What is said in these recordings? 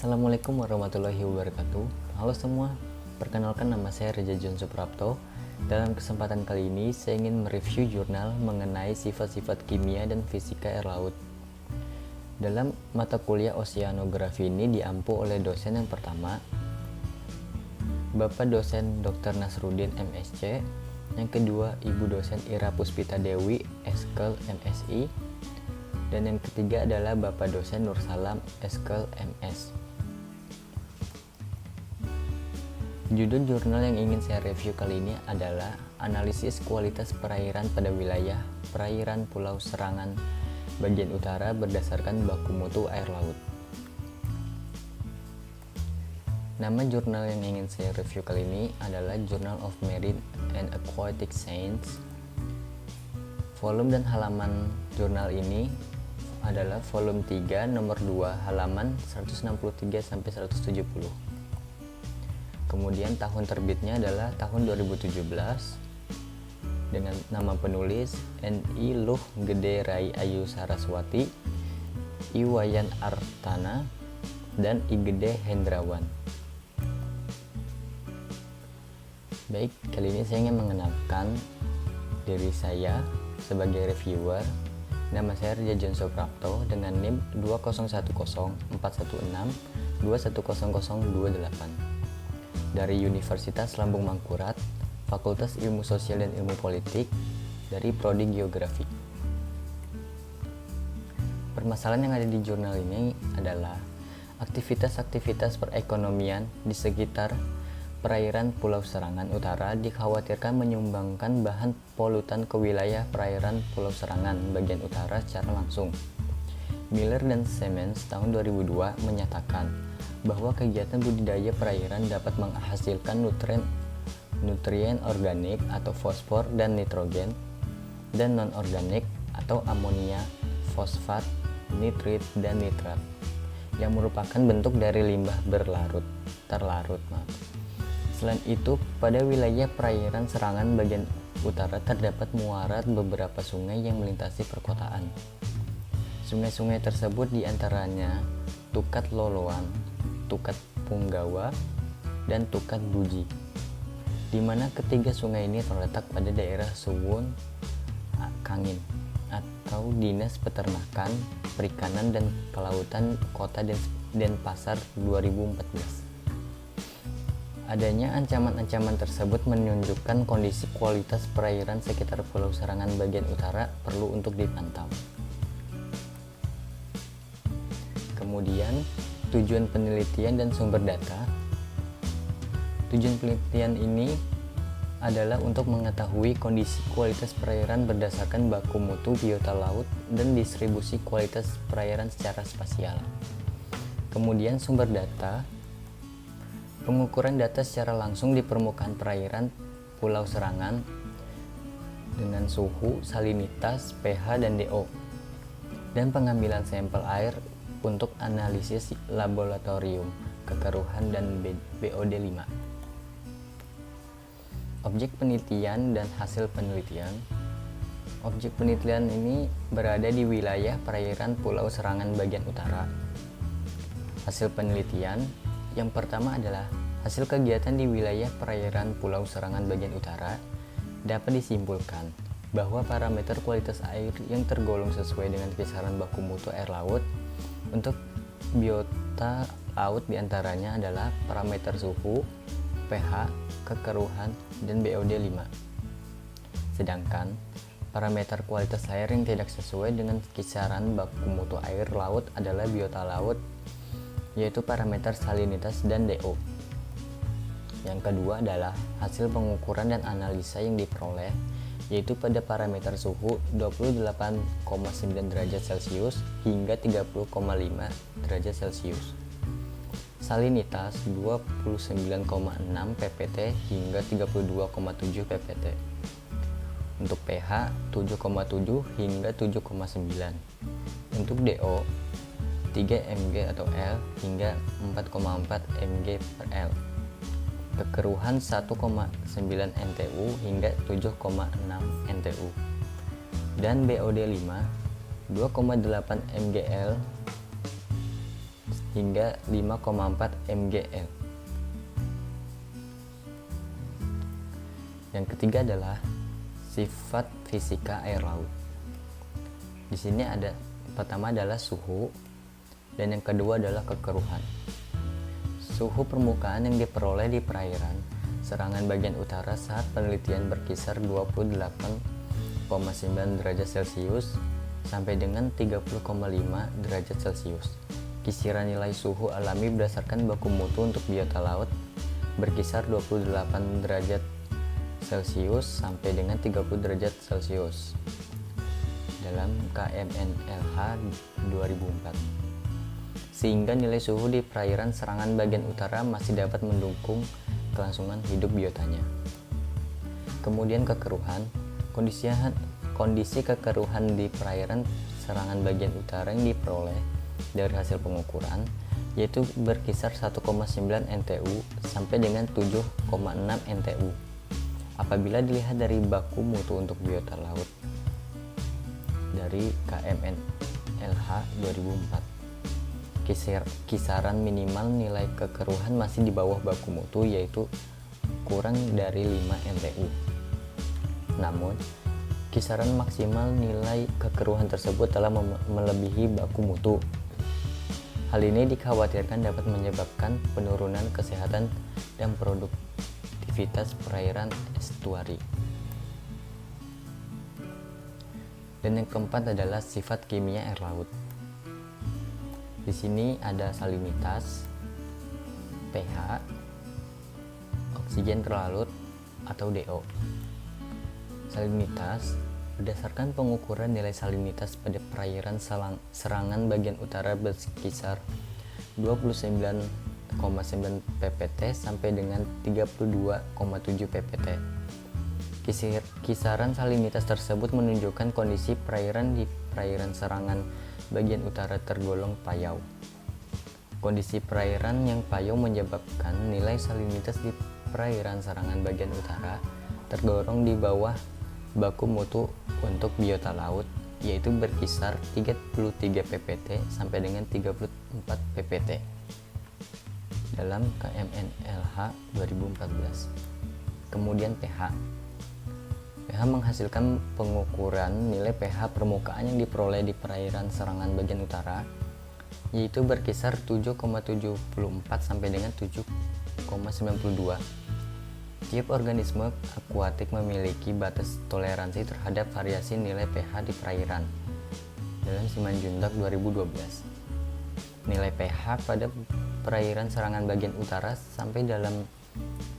Assalamualaikum warahmatullahi wabarakatuh. Halo semua, perkenalkan nama saya Reza John Suprapto. Dalam kesempatan kali ini, saya ingin mereview jurnal mengenai sifat-sifat kimia dan fisika air laut. Dalam mata kuliah oceanografi ini diampu oleh dosen yang pertama, Bapak dosen Dr. Nasruddin MSc, yang kedua Ibu dosen Ira Puspita Dewi, Eskel MSI, dan yang ketiga adalah Bapak dosen Nursalam Eskel MS. Judul jurnal yang ingin saya review kali ini adalah Analisis Kualitas Perairan pada Wilayah Perairan Pulau Serangan Bagian Utara berdasarkan baku mutu air laut. Nama jurnal yang ingin saya review kali ini adalah Journal of Marine and Aquatic Science. Volume dan halaman jurnal ini adalah volume 3 nomor 2 halaman 163 sampai 170. Kemudian tahun terbitnya adalah tahun 2017 dengan nama penulis N.I. Luh Gede Rai Ayu Saraswati, I. Wayan Artana, dan I. Gede Hendrawan. Baik, kali ini saya ingin mengenalkan diri saya sebagai reviewer. Nama saya Reza John Suprapto dengan NIM 2010416210028 dari Universitas Lambung Mangkurat, Fakultas Ilmu Sosial dan Ilmu Politik dari Prodi Geografi. Permasalahan yang ada di jurnal ini adalah aktivitas-aktivitas perekonomian di sekitar perairan Pulau Serangan Utara dikhawatirkan menyumbangkan bahan polutan ke wilayah perairan Pulau Serangan bagian utara secara langsung. Miller dan Siemens tahun 2002 menyatakan bahwa kegiatan budidaya perairan dapat menghasilkan nutrien organik atau fosfor dan nitrogen, dan non-organik atau amonia, fosfat, nitrit, dan nitrat yang merupakan bentuk dari limbah terlarut. Selain itu, pada wilayah perairan Serangan bagian utara terdapat muara beberapa sungai yang melintasi perkotaan. Sungai-sungai tersebut diantaranya Tukat Loloan, Tukat Punggawa, dan Tukat Buji, di mana ketiga sungai ini terletak pada daerah Suwun Kangin atau Dinas Peternakan, Perikanan, dan Kelautan Kota Denpasar 2014. Adanya ancaman-ancaman tersebut menunjukkan kondisi kualitas perairan sekitar Pulau Serangan bagian utara perlu untuk dipantau. Kemudian, tujuan penelitian dan sumber data. Tujuan penelitian ini adalah untuk mengetahui kondisi kualitas perairan berdasarkan baku mutu biota laut dan distribusi kualitas perairan secara spasial. Kemudian sumber data, pengukuran data secara langsung di permukaan perairan Pulau Serangan dengan suhu, salinitas, pH, dan DO, dan pengambilan sampel air untuk analisis laboratorium, kekeruhan, dan BOD5. Objek penelitian dan hasil penelitian. Objek penelitian ini berada di wilayah perairan Pulau Serangan bagian utara. Hasil penelitian yang pertama adalah hasil kegiatan di wilayah perairan Pulau Serangan bagian utara dapat disimpulkan bahwa parameter kualitas air yang tergolong sesuai dengan kisaran baku mutu air laut untuk biota laut diantaranya adalah parameter suhu, pH, kekeruhan, dan BOD5. Sedangkan parameter kualitas air yang tidak sesuai dengan kisaran baku mutu air laut adalah biota laut, yaitu parameter salinitas dan DO. Yang kedua adalah hasil pengukuran dan analisa yang diperoleh, yaitu pada parameter suhu 28,9 derajat Celcius hingga 30,5 derajat Celcius, salinitas 29,6 ppt hingga 32,7 ppt, untuk pH 7,7 hingga 7,9, untuk DO 3 mg atau L hingga 4,4 mg per L, kekeruhan 1,9 NTU hingga 7,6 NTU, dan BOD5 2,8 mgl hingga 5,4 mgl. Yang ketiga adalah sifat fisika air laut. Di sini ada pertama adalah suhu dan yang kedua adalah kekeruhan. Suhu permukaan yang diperoleh di perairan serangan bagian utara saat penelitian berkisar 28,9 derajat Celcius sampai dengan 30,5 derajat Celcius. Kisaran nilai suhu alami berdasarkan baku mutu untuk biota laut berkisar 28 derajat Celcius sampai dengan 30 derajat Celcius dalam KMNLH 2004. Sehingga nilai suhu di perairan serangan bagian utara masih dapat mendukung kelangsungan hidup biotanya. Kemudian kekeruhan, kondisi kekeruhan di perairan serangan bagian utara yang diperoleh dari hasil pengukuran yaitu berkisar 1,9 NTU sampai dengan 7,6 NTU apabila dilihat dari baku mutu untuk biota laut dari KMNLH 2004. Kisaran minimal nilai kekeruhan masih di bawah baku mutu yaitu kurang dari 5 NTU. Namun, kisaran maksimal nilai kekeruhan tersebut telah melebihi baku mutu. Hal ini dikhawatirkan dapat menyebabkan penurunan kesehatan dan produktivitas perairan estuari. Dan yang keempat adalah sifat kimia air laut. Di sini ada salinitas, pH, oksigen terlarut atau DO. Salinitas berdasarkan pengukuran nilai salinitas pada perairan serangan bagian utara berkisar 29,9 ppt sampai dengan 32,7 ppt. Kisaran salinitas tersebut menunjukkan kondisi perairan di perairan serangan bagian utara tergolong payau. Kondisi perairan yang payau menyebabkan nilai salinitas di perairan serangan bagian utara tergolong di bawah baku mutu untuk biota laut, yaitu berkisar 33 ppt sampai dengan 34 ppt dalam KMNLH 2014. Kemudian pH menghasilkan pengukuran nilai pH permukaan yang diperoleh di perairan serangan bagian utara, yaitu berkisar 7,74 sampai dengan 7,92. Tiap organisme akuatik memiliki batas toleransi terhadap variasi nilai pH di perairan dalam Simanjuntak 2012. Nilai pH pada perairan serangan bagian utara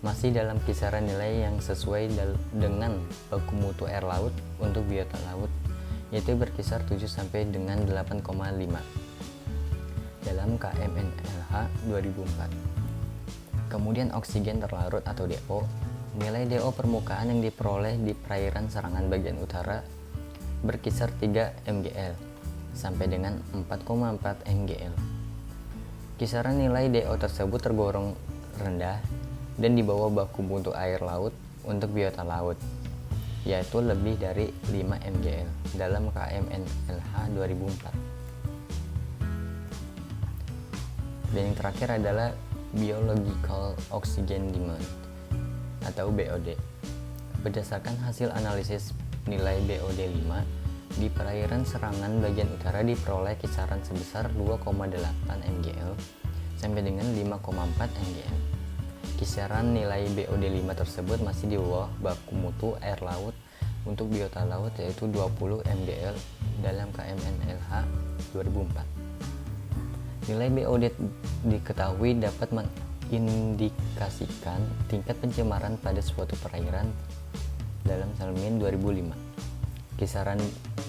masih dalam kisaran nilai yang sesuai dengan baku mutu air laut untuk biota laut, yaitu berkisar 7 sampai dengan 8,5 dalam KMNLH 2004. Kemudian oksigen terlarut atau DO. Nilai DO permukaan yang diperoleh di perairan serangan bagian utara berkisar 3 mgl sampai dengan 4,4 mgl. Kisaran nilai DO tersebut tergolong rendah dan di bawah baku mutu air laut untuk biota laut, yaitu lebih dari 5 mgl dalam KMNLH 2004. Dan yang terakhir adalah Biological Oxygen Demand atau BOD. Berdasarkan hasil analisis nilai BOD 5 di perairan serangan bagian utara diperoleh kisaran sebesar 2,8 mgl sampai dengan 5,4 mgl. Kisaran nilai BOD 5 tersebut masih di bawah baku mutu air laut untuk biota laut, yaitu 20 mgl dalam KMNLH 2004. Nilai BOD diketahui dapat mengindikasikan tingkat pencemaran pada suatu perairan dalam Salmin 2005. Kisaran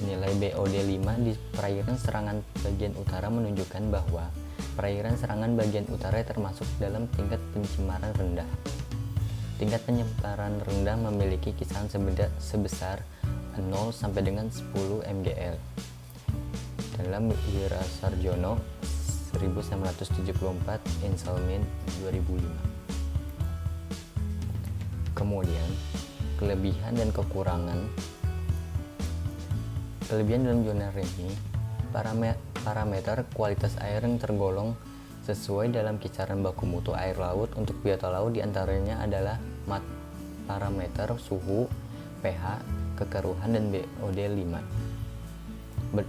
nilai BOD 5 di perairan serangan bagian utara menunjukkan bahwa perairan serangan bagian utara termasuk dalam tingkat pencemaran rendah. Tingkat pencemaran rendah memiliki kisaran sebesar 0 sampai dengan 10 mgl. Dalam Wirasarjono 1974 Insalmin 2005. Kemudian, kelebihan dan kekurangan. Kelebihan dalam zona ini, parameter kualitas air yang tergolong sesuai dalam kisaran baku mutu air laut. Untuk biota laut diantaranya adalah parameter suhu, pH, kekeruhan, dan BOD5.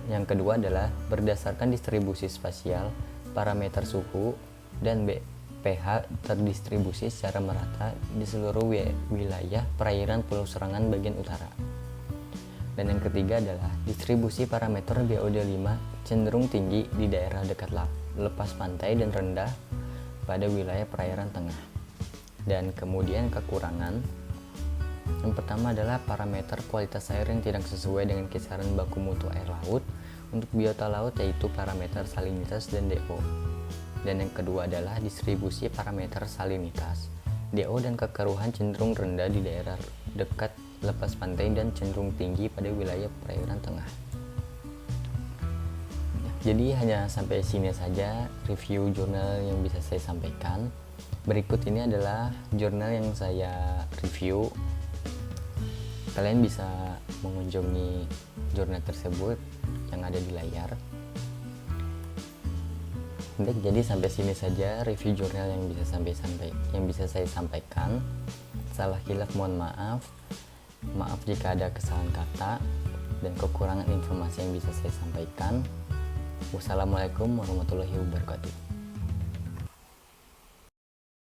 Yang kedua adalah berdasarkan distribusi spasial, parameter suhu dan pH terdistribusi secara merata di seluruh wilayah perairan Pulau Serangan bagian utara. Dan yang ketiga adalah distribusi parameter BOD5 cenderung tinggi di daerah dekat lepas pantai dan rendah pada wilayah perairan tengah. Dan kemudian kekurangan, yang pertama adalah parameter kualitas air yang tidak sesuai dengan kisaran baku mutu air laut untuk biota laut, yaitu parameter salinitas dan DO. Dan yang kedua adalah distribusi parameter salinitas, DO dan kekeruhan cenderung rendah di daerah dekat lepas pantai dan cenderung tinggi pada wilayah perairan tengah. Jadi hanya sampai sini saja review jurnal yang bisa saya sampaikan. Berikut ini adalah jurnal yang saya review. Kalian bisa mengunjungi jurnal tersebut yang ada di layar. Jadi sampai sini saja review jurnal yang bisa saya sampaikan. Salah hilaf mohon maaf. Maaf jika ada kesalahan kata dan kekurangan informasi yang bisa saya sampaikan. Wassalamualaikum warahmatullahi wabarakatuh.